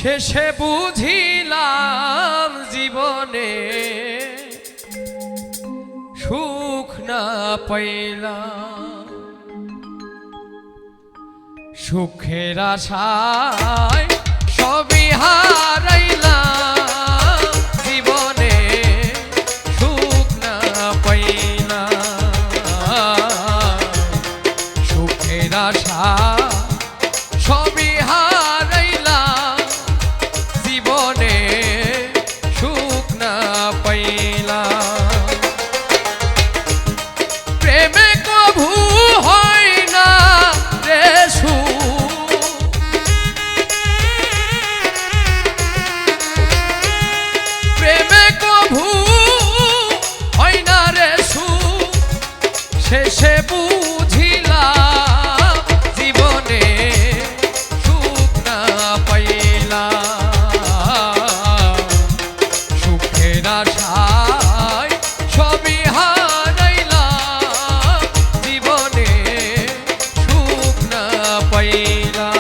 শেষে বুঝিলাম জীবনে সুখ না পাইলাম, সুখের আশায় সবই হারাইলাম, জীবনে সুখ না পাইলাম, সুখের আশা সবই হারাইলাম, জীবনে সুখ না পাইলাম। প্রেমে কভু হয় না রে সুখ, প্রেমে কভু হয় না রে সুখ, শেষে বুঝিলাম জীবনে সুখ না পাইলাম, সুখের আশায় সবই হারাইলাম, জীবনে সুখ না পাইলাম।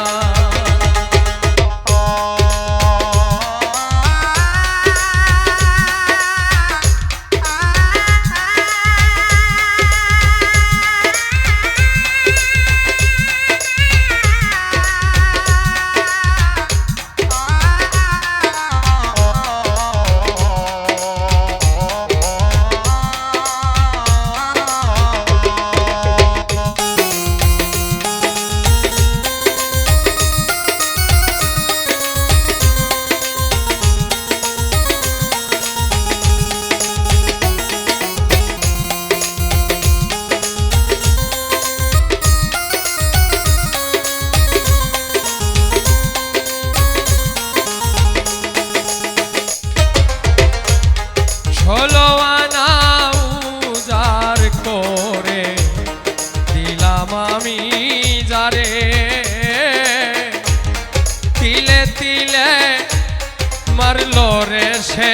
ষোলো আনা উজার করে দিলাম আমি যারে, তিলে তিলে মারল রে সে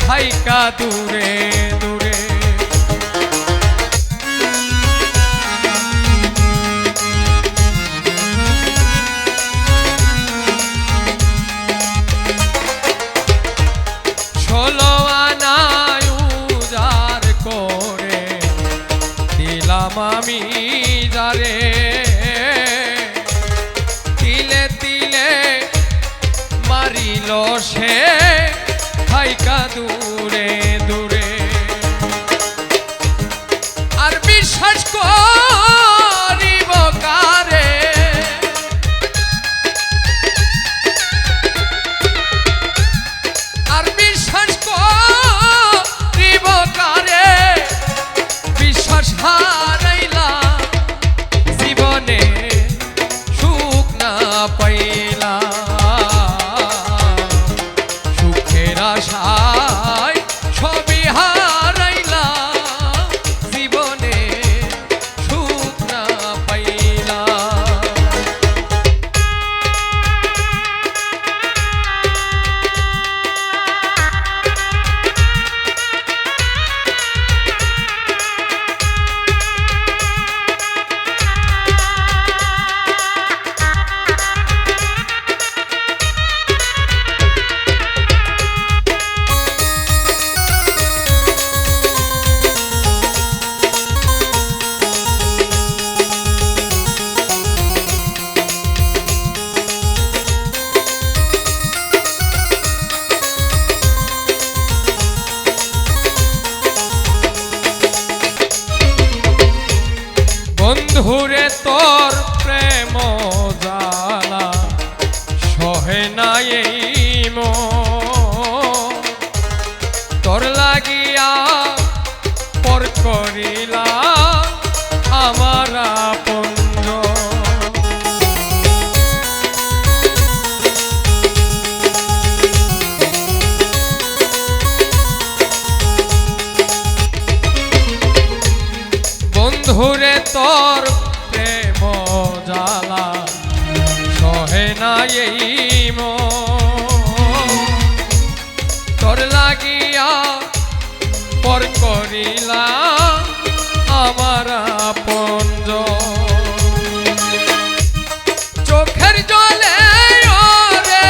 হাইকা দূরে দূরে, ষোলো আনা উজার করে দিলাম আমি যারে, তিলে তিলে মারিল সে হাইকা দূরে দূরে, আর বিশ্বাস করিব কারে, আর বিশ্বাস করিব কারে, বিশ্বাস হারাইলাম, জীবনে সুখ না পাইলাম, সুখের আশায় সবই হারাইলাম, জীবনে সুখ না পাইলাম। বন্ধুরে তোর প্রেম জ্বালা সহে না এই মন, তোর লাগিয়া পর করিলাম আমার আপনজন, বন্ধুরে তোর প্রেম জ্বালা সহে না এই মন, তোর লাগিয়া পর করিলাম আমার আপনজন, চোখের জলে ওরে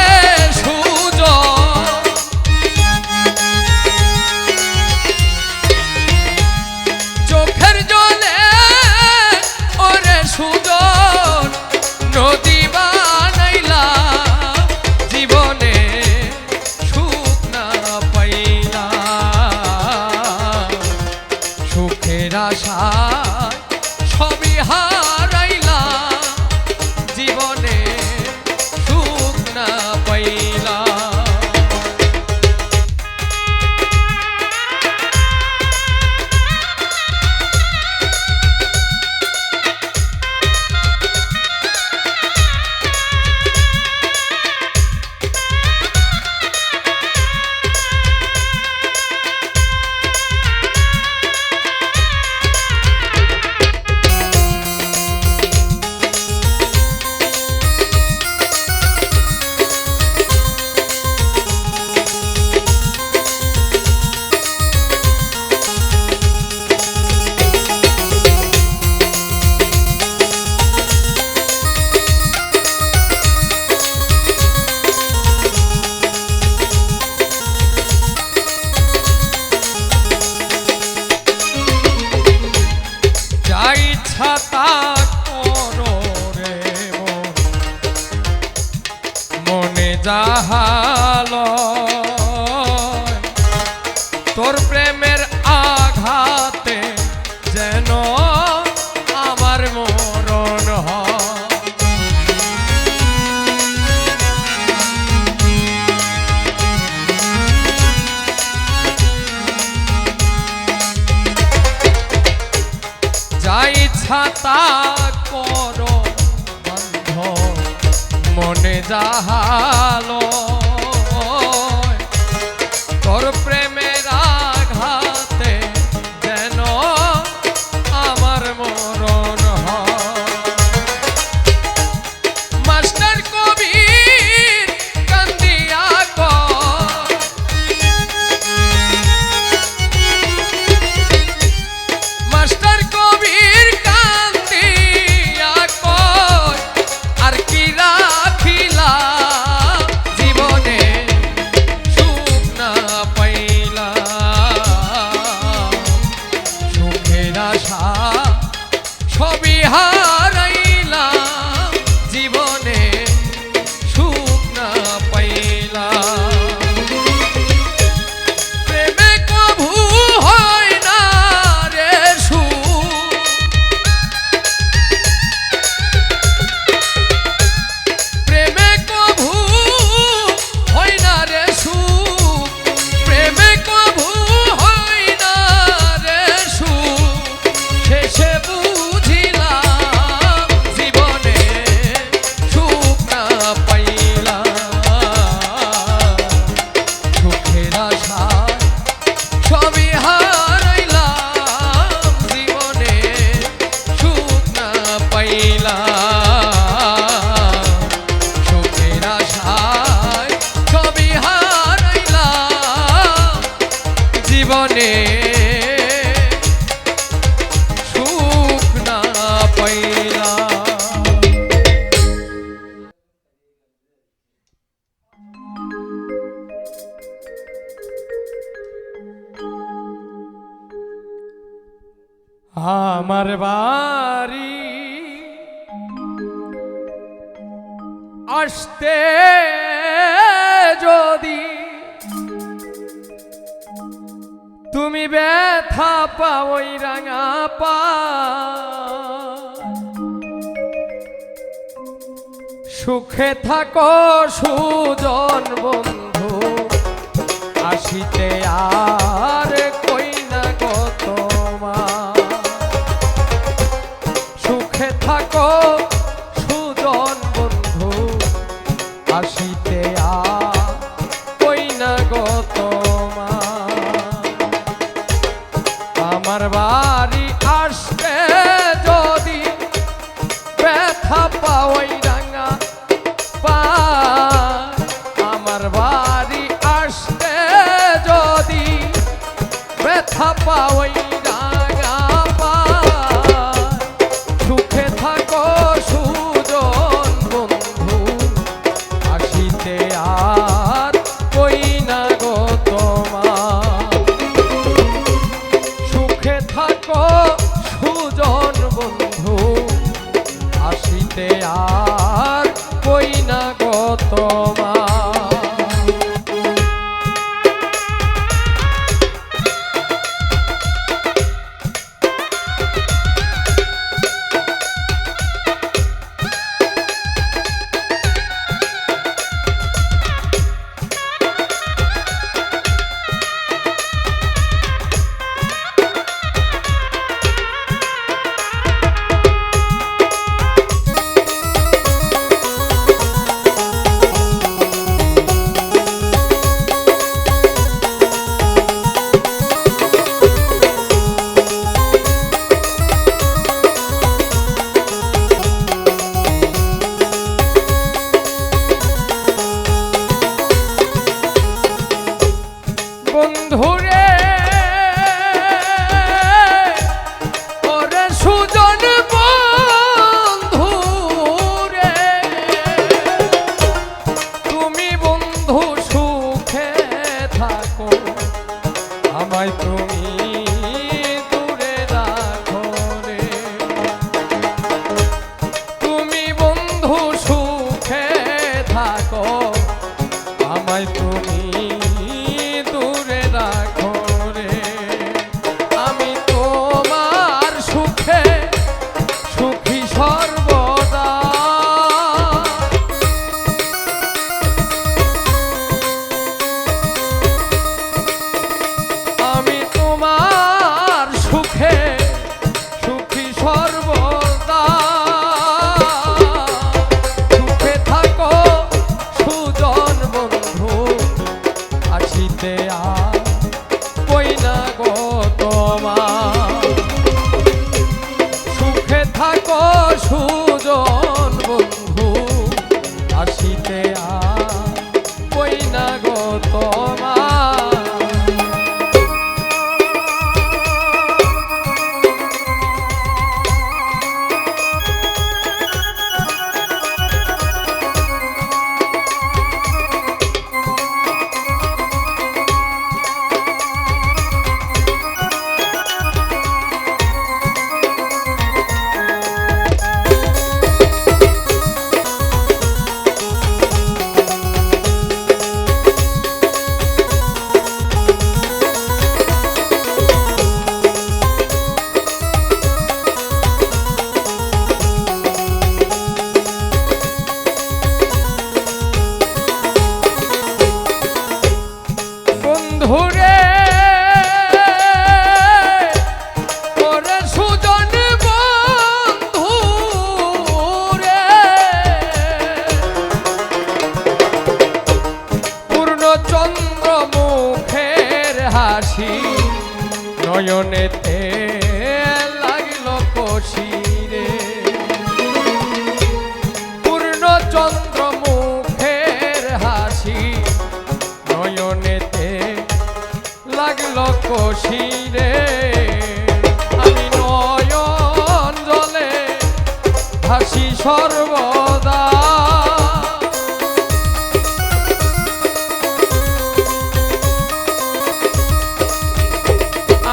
জাহালো তোর প্রেমের আঘাতে যেন আমার মরণ হয়। মাস্টার কবির কান্দিয়া কয়, মাস্টার কবির কান্দিয়া কয়, আর কি রাখিলা জীবনে সুখ না পাইলা, সুখের আশা সবই হারাইলা, জীবনে সুখ না পাইলা। প্রেমে কভু হয় না রে সুখ, প্রেমে কভু হয় না রে সুখ, প্রেমে কভু হয় না রে সুখ, শেষে বুঝিলাম জীবনে সুখ না পাইলাম, সুখের আশায় সবই হারাইলাম, জীবনে সুখ না পাইলাম, সুখের আশায় সবই হারাইলাম, জীবনে সুখ না পাইলাম। আমার বাড়ি আসতে যদি তুমি ব্যথা পাও ওই রাঙা পা, সুখে থাকো সুজন বন্ধু, আসিতে আর কই না গো তোমার, সুখে থাকো সুজন বন্ধু, আসিতে আর কই না গো তোমার। আমার বাড়ি আসতে যদি ব্যথা পাওয়াই রাঙা পা, আমার বাড়ি আসতে যদি ব্যথা পাওয়াই রাঙা পা, সুখে থাকো সুজন বন্ধু, আসিতে আর কই না গো তোমার, সুখে থাকো সুজন বন্ধু, আসিতে আর কই না গো তোমার। বন্ধুরে ওরে সুজন বন্ধুরে, তুমি বন্ধু সুখে থাকো, আমায় তুমি দূরে রাখো রে, তুমি বন্ধু সুখে থাকো, আমায় তুমি দূরে রাখো রে, আমি তোমার সুখে সুখী সর্বদা, আমি তোমার আসিতে আর কই না গো তোমার। সুখে থাকো সুজন বন্ধু, আসিতে আর কই না গো তোমার। বন্ধুরে ওরে সুজন বন্ধুরে, পূর্ণচন্দ্র মুখের হাসি নয়নেতে লাগিল কষিরে। পূর্ণচন্দ্র মুখের হাসি নয়নেতে লাগলো কষিরে। আমি নয়ন জলে ভাসি সর্বদা,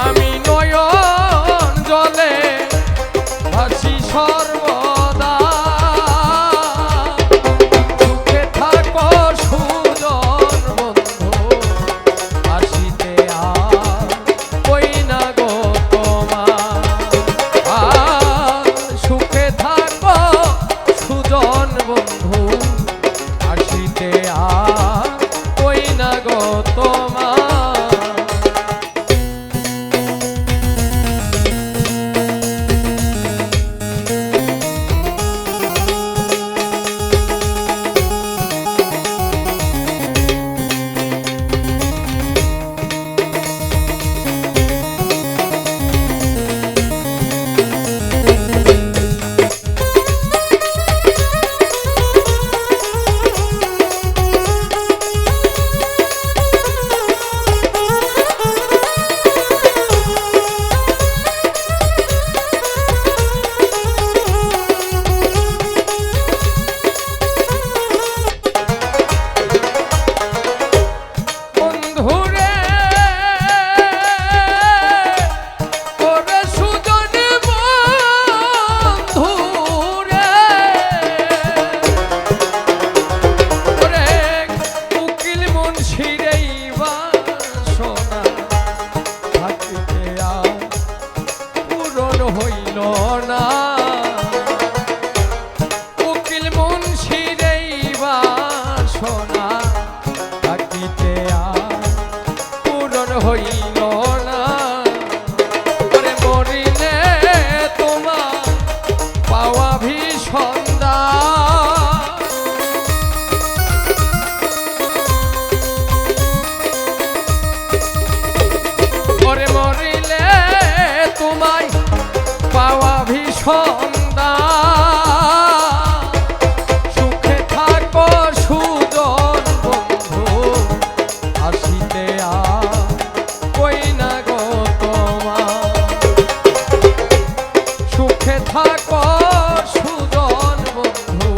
আমি নয়ন জলে ভাসি সর্বদা। সুখে থাকো সুজন বন্ধু, আসিতে আর কই না গো তোমার। সুখে থাকো সুজন বন্ধু, আসিতে আর কই না গো তোমার। হইল না উকিল মুন্সির এই বাসনা, থাকিতে আর পূরণ হইল না। ওরে মরিলে তোমার পাওয়া ভীষণ দায়, ওরে মরিলে তোমায় পাওয়া ভীষণ দায়। সুখে থাকো সুজন বন্ধু, আসিতে আর কই না গো তোমার। সুখে থাকো সুজন বন্ধু,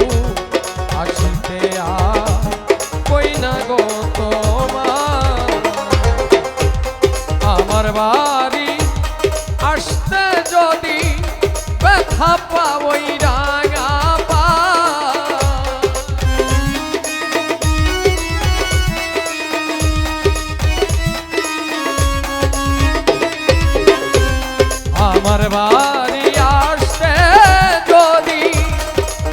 আসিতে আর কই না গো তোমার। আমার বাড়ি আসতে যদি ব্যথা পাবই রাঙা পা, আমার বাড়ি আসতে যদি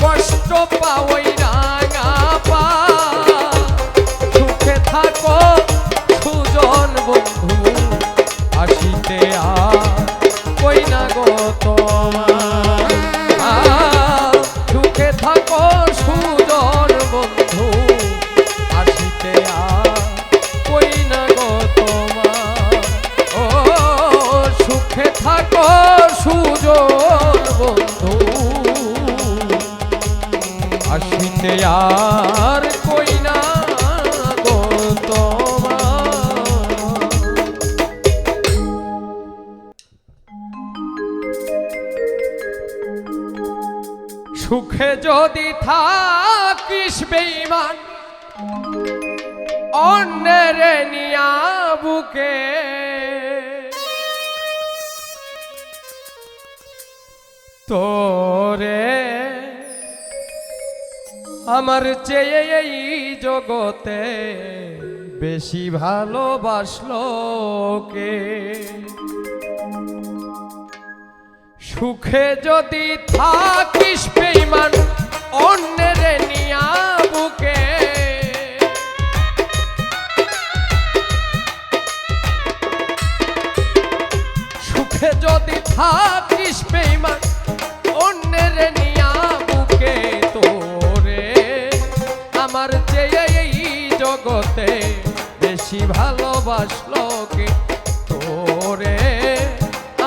কষ্ট পাবই রাঙা পা। সুখে থাকো সুজন বন্ধু, আসি সুখে যদি থাকিস বেঈমান অন্যের নিয়া বুকে তোরে আমার চেয়ে এই জগতে বেশি ভালোবাসলো কে সুখে যদি থাকিস বেঈমান অন্যের নিয়া বুকে সুখে যদি থাকিস বেঈমান অন্যের নিয়া বুকে তোরে আমার চেয়ে এই জগতে বেশি ভালোবাসলো কে তোরে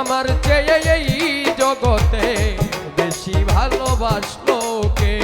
আমার চেয়ে এই জগতে বেশি ভালোবাসলো কে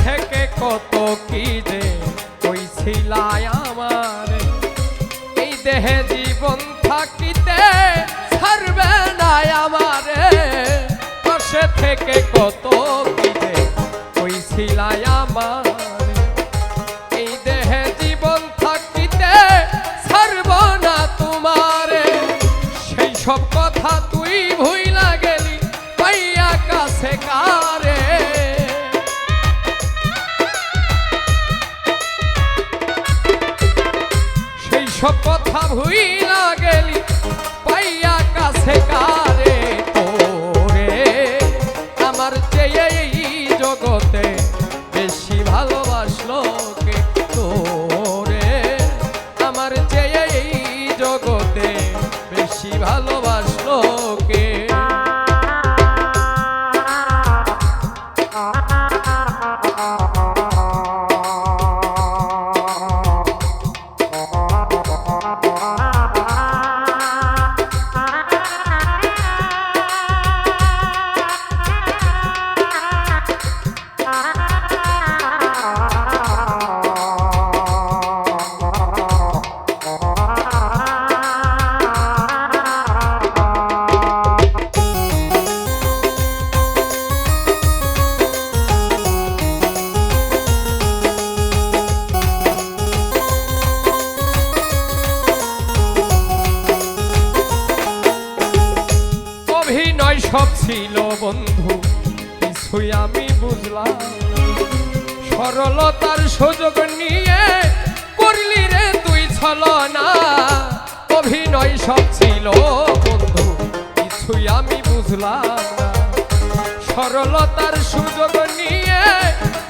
থেকে কত কি যে কইছিলাই আমার এই দেহে জীবন থাকিতে ছাড়বে না আমারে পাশে থেকে কত কি যে কইছিলাই আমার এই দেহে জীবন থাকিতে ছাড়ব না তোমারে সেই সব কথা তুই ভুইলা গেলি পাইয়া কাছে কারে সব কথা ভুইলা গেলি পাইয়া কাছে কারে তোরে আমার চেয়ে এই জগতে বেশি ভালোবাসলো কে তোরে আমার চেয়ে এই জগতে বেশি ভালোবাসলো কে সব ছিল বন্ধু কিছুই আমি বুঝলাম সরলতার সুযোগ নিয়ে করলি রে তুই ছলনা অভিনয় সব ছিল বন্ধু কিছুই আমি বুঝলাম না সরলতার সুযোগ নিয়ে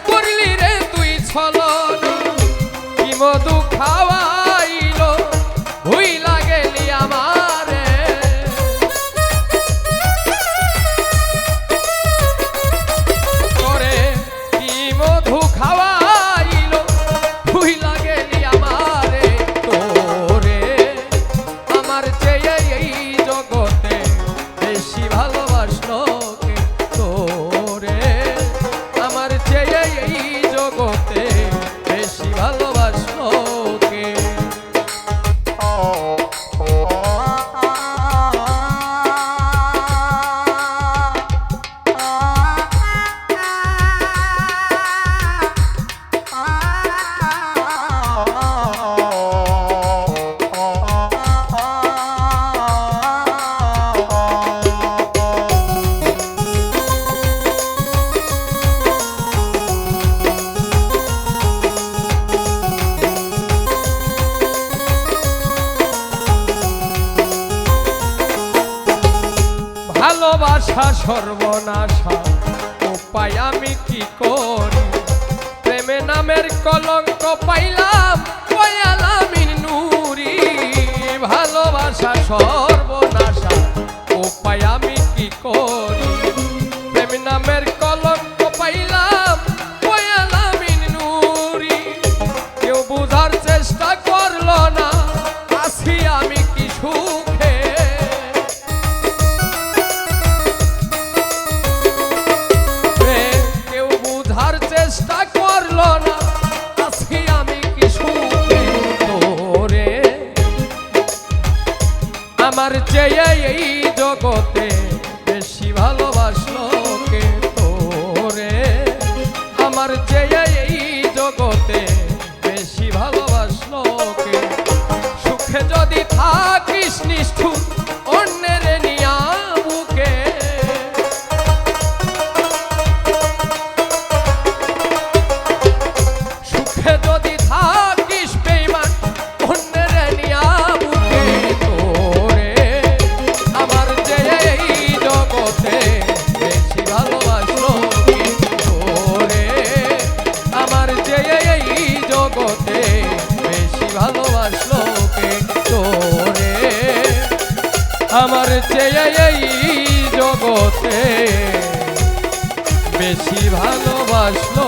করলি রে তুই ছলনা কি মধু খাওয়াইলো ভুইলা গেলি আমারে খাওয়াইলো ভুইলা গেলি আমারে তোরে আমার চেয়ে এই জগতে বেশি ভালোবাসলো কে তোরে আমার চেয়ে এই জগতে বেশি ভালোবাসলো কে ভালোবাসা সর্বনাশা উপায় আমি কি করি প্রেমে নামের কলঙ্ক পাইলাম কয়ালামিন নুরি ভালোবাসা সর্বনাশা উপায় আমি কি করি প্রেম নামের কলঙ্ক পাইলাম কয়ালামিন নুরি কেউ বুঝার চেষ্টা করলো না আছি আমি কি সুখে কেউ বুঝার চেষ্টা করলো না আছি আমি কি সুখে তোরে আমার চেয়ে এই জগতে বেশি ভালোবাসলো কে তোরে আমার চেয়ে এই জগতে বেশি ভালোবাসলো কে সুখে যদি থাকিস নিষ্ঠুর অন্যের নিয়া বুকে সুখে যদি থাকিস বেঈমান অন্যের নিয়া বুকে তোরে আমার যে এই জগতে বেশি ভালোবাসলো কে তোরে আমার যে এই জগতে বেশি ভালোবাসলো কে তোরে আমার চেয়ে এই জগতে বেশি ভালোবাসলো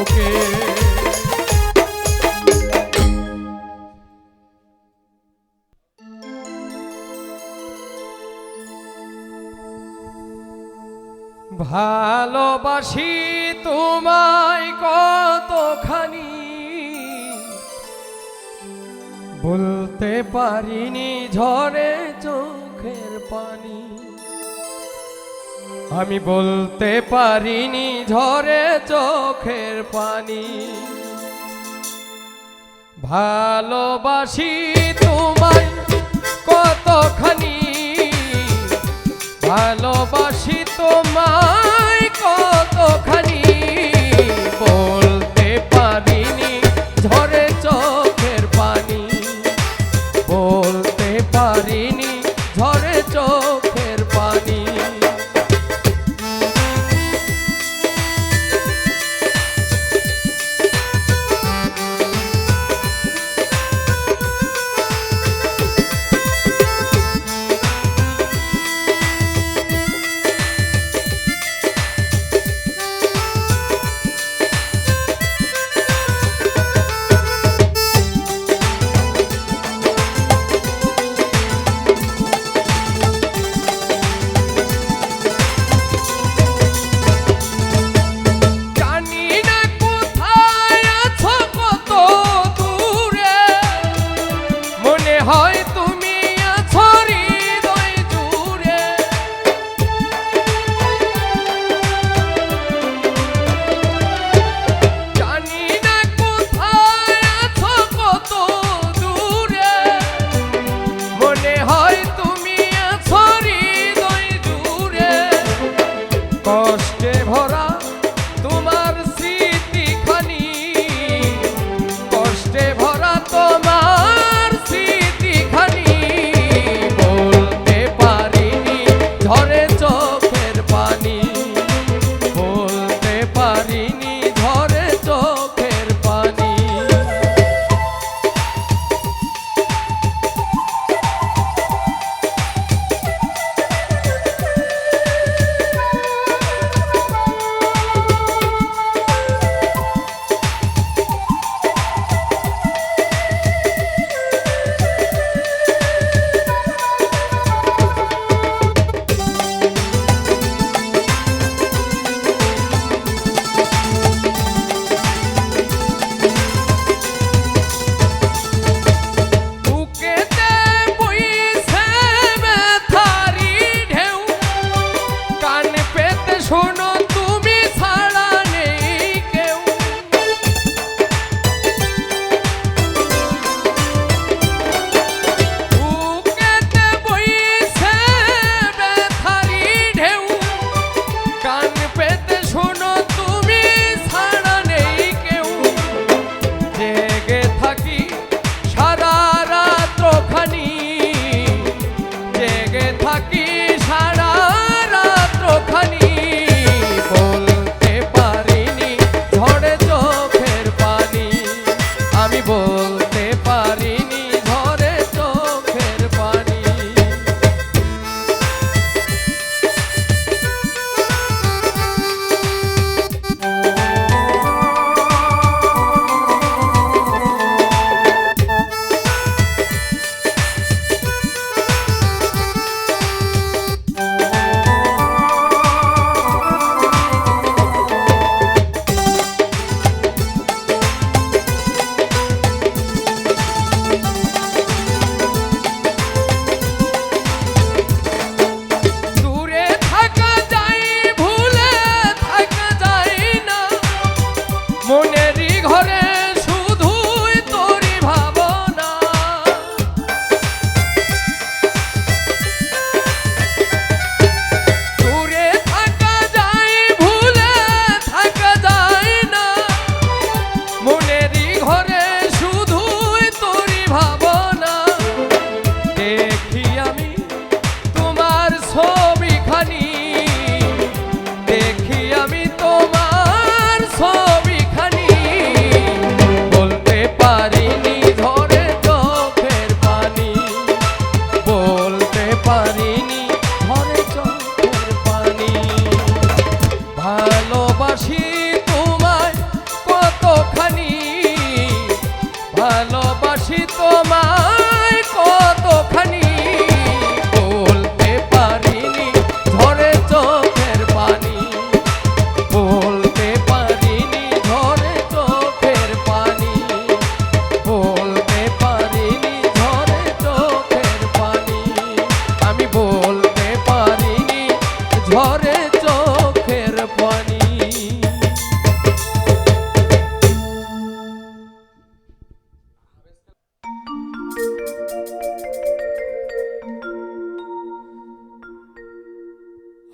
কে ভালোবাসি তোমায় কতখানি বলতে পারিনি ঝরে চোখের পানি আমি বলতে পারিনি ঝরে চোখের পানি ভালোবাসি তোমায় কতখানি ভালোবাসি তোমায় কতখানি বলতে পারিনি ঝরে চোখের পানি বলতে পারিনি ঝরে চোখের পানি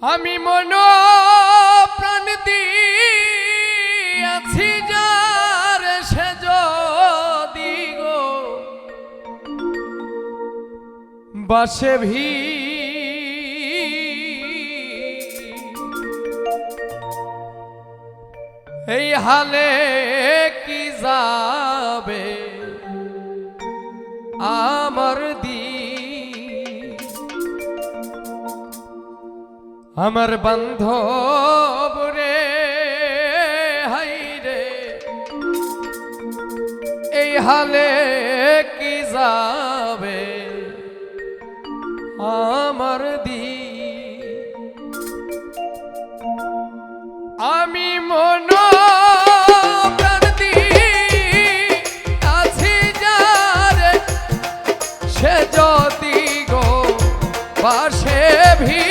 আমি মন প্রাণ দিয়াছি যার সে যদি গো বাসে ভি এই হালে কি যাবে আমার আমার বান্ধব রে হাই রে এই হালে কি যাবে আমার আমি মন প্রাণ দিয়াছি যার সে যদি গো বাসে ভি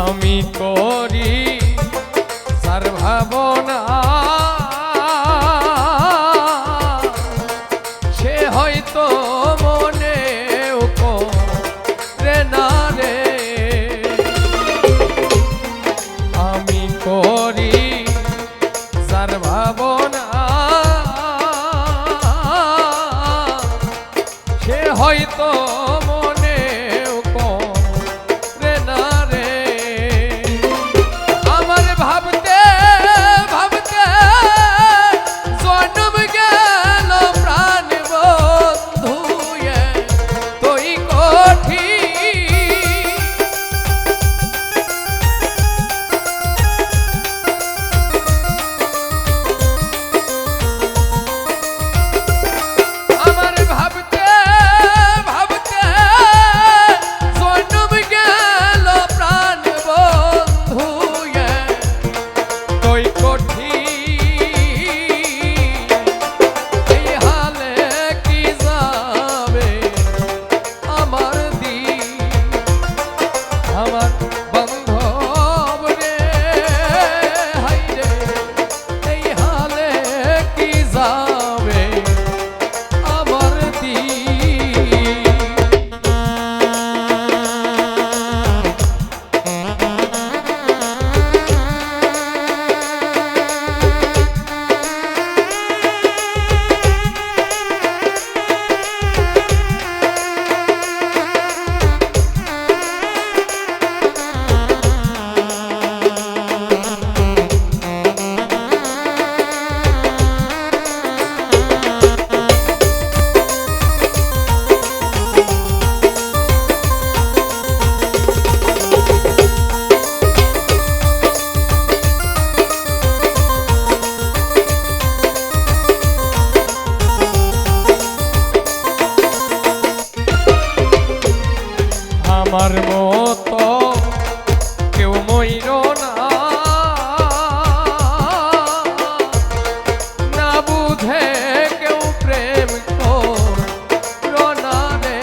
আমি করি সার ভাবনা সে হয়তো মনে রে না রে আমি করি সার ভাবনা সে হয়তো আমার মতো কেউ মইর না বুঝে কেউ প্রেম করো না রে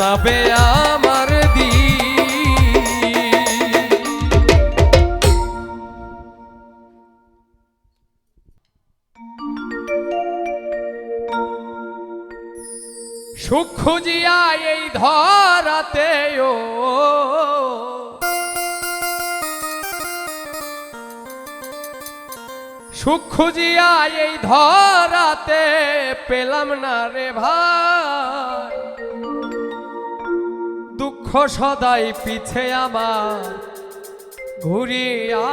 যাবে আমার দিন। সুখ খুঁজিয়া এই ধরাতেও সুখ খুঁজিয়া এই ধরাতে পেলাম না রে ভাই, দুঃখ সদাই পিছে আমার ঘুরিয়া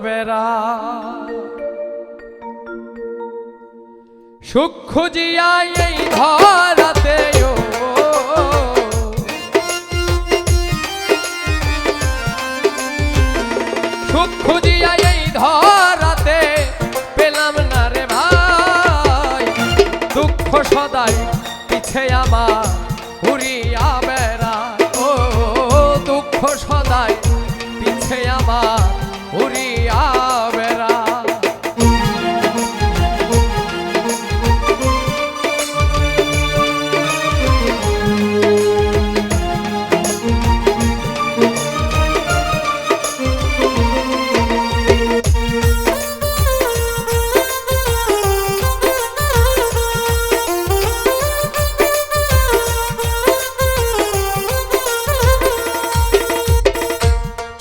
বেড়ায়। সুখ খুঁজিয়া এই ধরাতেও সুখ খুঁজিয়া এই ধরাতে পেলাম না রে ভাই, দুঃখ সদাই পিছে আমার ঘুরিয়া বেড়ায়। ও দুঃখ সদাই পিছে আমার ঘুরিয়া বেড়ায়।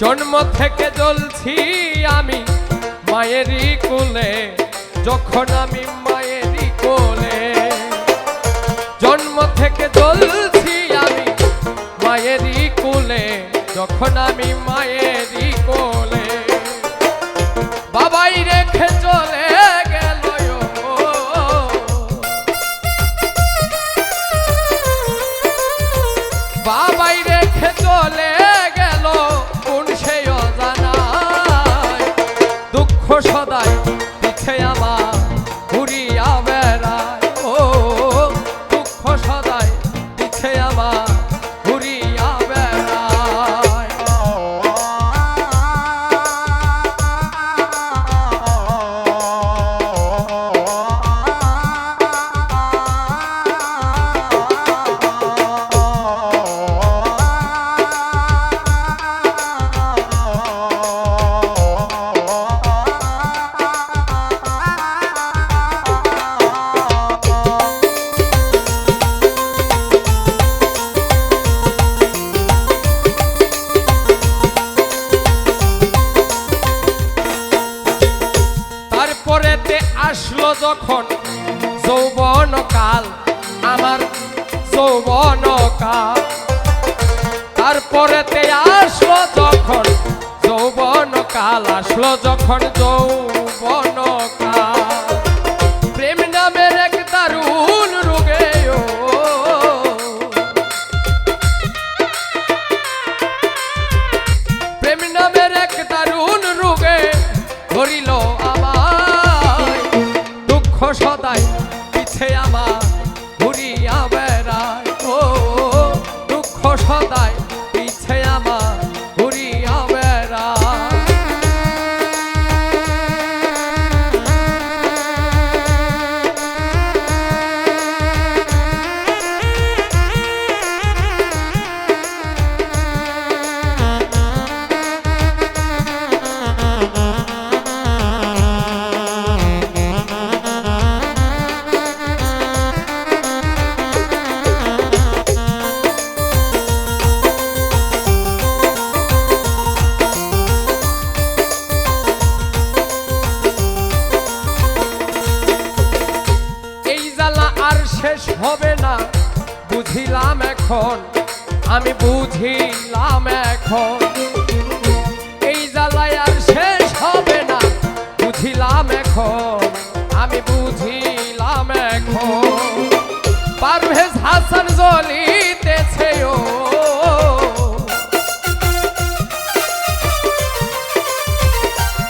জন্ম থেকে জ্বলছি আমি মায়েরই কোলে, যখন আমি মায়েরই কোলে। জন্ম থেকে জ্বলছি আমি মায়েরই কোলে, যখন আমি মায়েরই কোলে। বাবাই রেখে চলে গেল, বাবাই রেখে চলে গেল কোন সেই অজানায়। দুঃখ সদাই পিছে আমার ঘুরিয়া বেড়ায়। ও দুঃখ সদাই পিছে আমার ঘুরিয়া বেড়ায়। তারপরেতে আসলো যখন যৌবন কাল, আমার যৌবন কাল। তারপরেতে আসলো যখন যৌবন কাল, আসলো যখন যৌবন কাল। প্রেম নামের এক দারুণ রোগে, প্রেম নামের এক দারুণ রোগে ধরিল আমায়। দুঃখ সদাই পিছে আমার ঘুরিয়া বেড়ায়। ও দুঃখ সদাই পিছে আমার ঘুরিয়া বেড়ায়। শেষ হবে না বুঝিলাম এখন, আমি বুঝিলাম এখন। এই জ্বালায় আর শেষ হবে না বুঝিলাম এখন, আমি বুঝিলাম এখন। পারভেজ হাসান জ্বলিতেছে, ও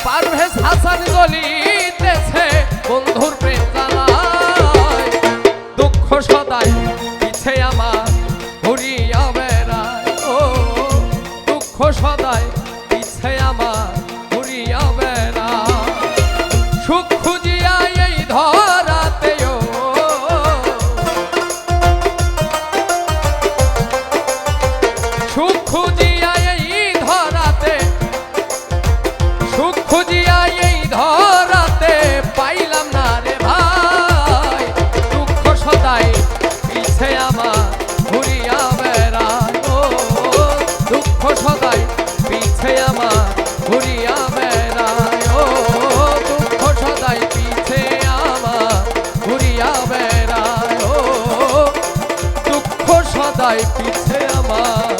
পারভেজ হাসান জ্বলিতেছে বন্ধুর প্রেম জ্বালায়। দুঃখ সদাই পিছে আমার ঘুরিয়া বেড়ায়। ও দুঃখ সদাই পিছে আমার ঘুরিয়া বেড়ায়। সুখ খুঁজিয়া এই ধরাতেও খুঁজিয়া এই ধরাতে, সুখ খুঁজিয়া এই ধরাতে পাইলাম না রে ভাই। দুঃখ সদাই পিছে আমার ঘুরিয়া বেড়ায়, ও দুঃখ সদাই পিছে আমার ঘুরিয়া বেড়ায়, ও দুঃখ সদাই পিছে আমার ঘুরিয়া বেড়ায়, ও দুঃখ সদাই পিছে আমার